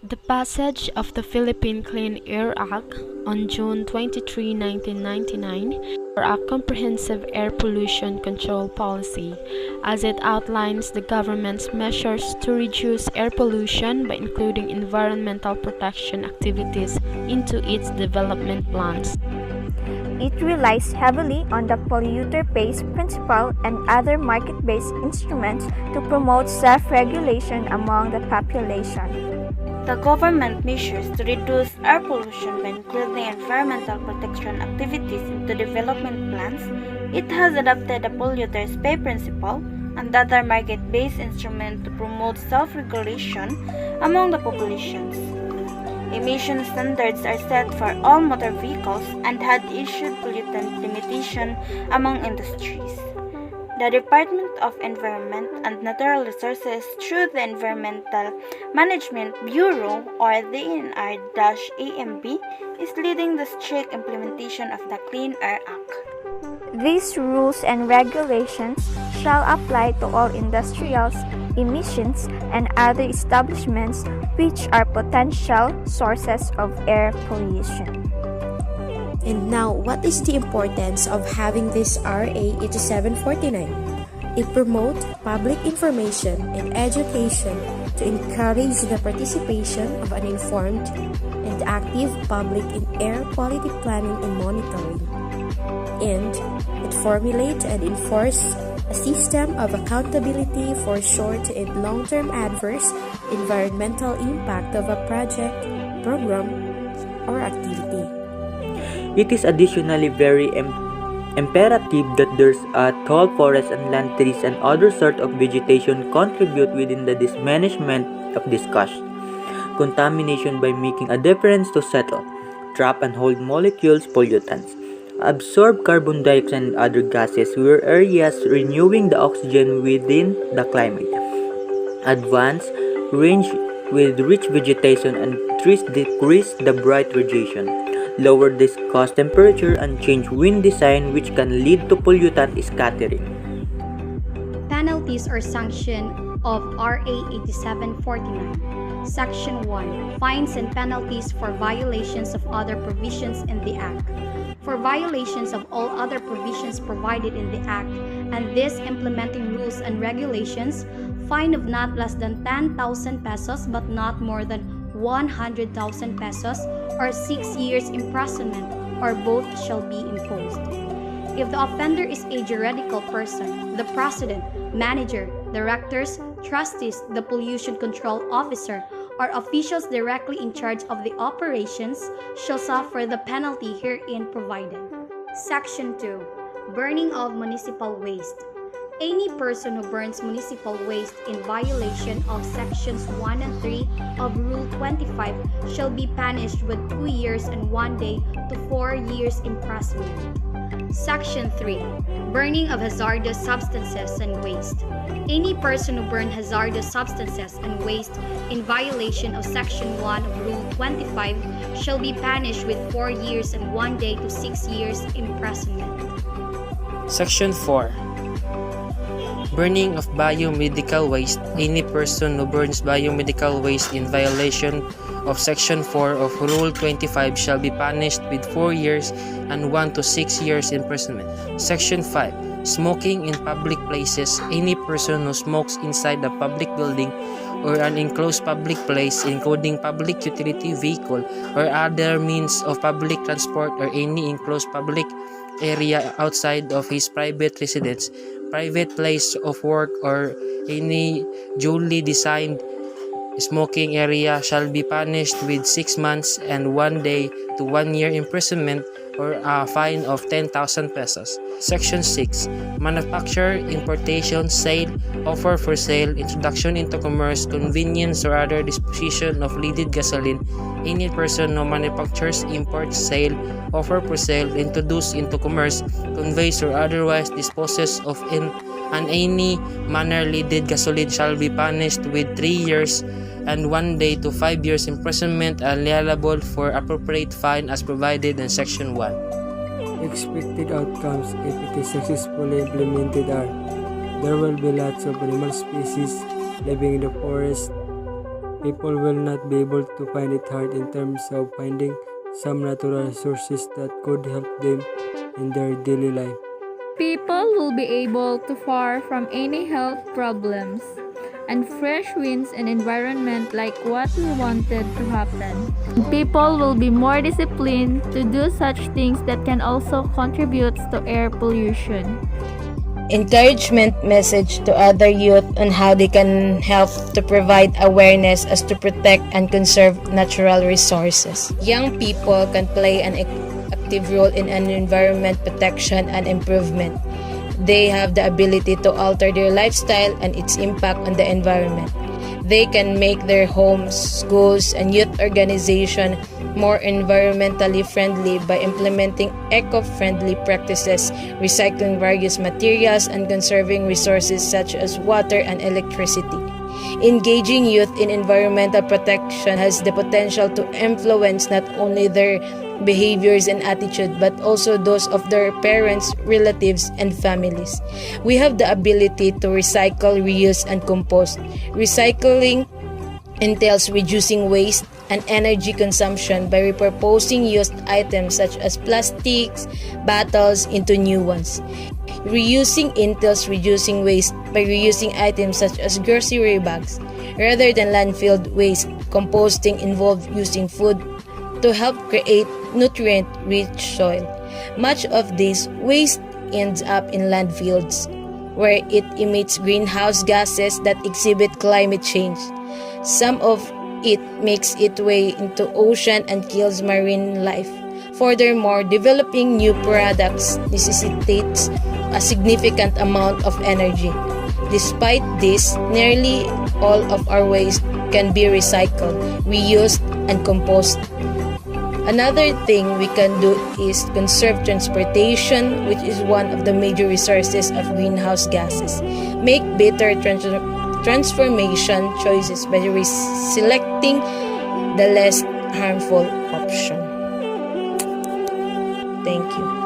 The passage of the Philippine Clean Air Act on June 23, 1999, for a comprehensive air pollution control policy, as it outlines the government's measures to reduce air pollution by including environmental protection activities into its development plans. It relies heavily on the polluter pays principle and other market-based instruments to promote self-regulation among the population. The government measures to reduce air pollution by including environmental protection activities into development plans. It has adopted the polluter's pay principle and other market-based instruments to promote self-regulation among the populations. Emission standards are set for all motor vehicles and had issued pollutant limitation among industries. The Department of Environment and Natural Resources through the Environmental Management Bureau or DNR-AMB is leading the strict implementation of the Clean Air Act. These rules and regulations shall apply to all industrials, emissions, and other establishments which are potential sources of air pollution. And now, what is the importance of having this RA 8749? It promotes public information and education to encourage the participation of an informed and active public in air quality planning and monitoring. And it formulates and enforces a system of accountability for short and long-term adverse environmental impact of a project, program, or activity. It is additionally very imperative that there's a tall forest and land trees and other sort of vegetation contribute within the management of this cost. Contamination by making a difference to settle, trap and hold molecules, pollutants, absorb carbon dioxide and other gases were areas renewing the oxygen within the climate. Advance range with rich vegetation and trees decrease the bright radiation. Lower this cause temperature and change wind design which can lead to pollutant scattering. Penalties or sanction of RA 8749. Section 1. Fines and penalties for violations of other provisions in the Act. For violations of all other provisions provided in the Act and these implementing rules and regulations, fine of not less than 10,000 pesos but not more than 100,000 pesos or 6 years imprisonment or both shall be imposed. If the offender is a juridical person, the president, manager, directors, trustees, the pollution control officer, or officials directly in charge of the operations shall suffer the penalty herein provided. Section 2. Burning of municipal waste. Any person who burns municipal waste in violation of Sections 1 and 3 of Rule 25 shall be punished with 2 years and 1 day to 4 years imprisonment. Section 3. Burning of hazardous substances and waste. Any person who burns hazardous substances and waste in violation of Section 1 of Rule 25 shall be punished with 4 years and 1 day to 6 years imprisonment. Section 4. Burning of biomedical waste. Any person who burns biomedical waste in violation of Section 4 of Rule 25 shall be punished with 4 years and 1 to 6 years imprisonment. Section 5. Smoking in public places. Any person who smokes inside a public building or an enclosed public place, including public utility vehicle or other means of public transport or any enclosed public area outside of his private residence, private place of work, or any duly designed smoking area shall be punished with 6 months and 1 day to 1 year imprisonment or a fine of 10,000 pesos. Section 6. Manufacture, importation, sale, offer for sale, introduction into commerce, convenience or other disposition of leaded gasoline. Any person who manufactures, imports, sale, offer for sale, introduce into commerce, conveys or otherwise disposes of in any manner leaded gasoline shall be punished with 3 years and 1 day to 5 years imprisonment and liable for appropriate fine as provided in Section 1. Expected outcomes if it is successfully implemented are there will be lots of animal species living in the forest, People will not be able to find it hard in terms of finding some natural resources that could help them in their daily life. People will be able to far from any health problems and fresh winds and environment like what we wanted to happen. People will be more disciplined to do such things that can also contribute to air pollution. Encouragement message to other youth on how they can help to provide awareness as to protect and conserve natural resources. Young people can play an active role in an environment protection and improvement. They have the ability to alter their lifestyle and its impact on the environment. They can make their homes, schools, and youth organizations more environmentally friendly by implementing eco-friendly practices, recycling various materials, and conserving resources such as water and electricity. Engaging youth in environmental protection has the potential to influence not only their behaviors and attitude but also those of their parents, relatives, and families. We have the ability to recycle, reuse, and compost. Recycling entails reducing waste and energy consumption by repurposing used items such as plastics, bottles into new ones. Reusing entails reducing waste by reusing items such as grocery bags. Rather than landfill waste, composting involves using food to help create nutrient-rich soil. Much of this waste ends up in landfills, where it emits greenhouse gases that exhibit climate change. Some of it makes its way into ocean and kills marine life. Furthermore, developing new products necessitates a significant amount of energy. Despite this, nearly all of our waste can be recycled, reused, and composted. Another thing we can do is conserve transportation, which is one of the major resources of greenhouse gases. Make better transformation choices by selecting the less harmful option. Thank you.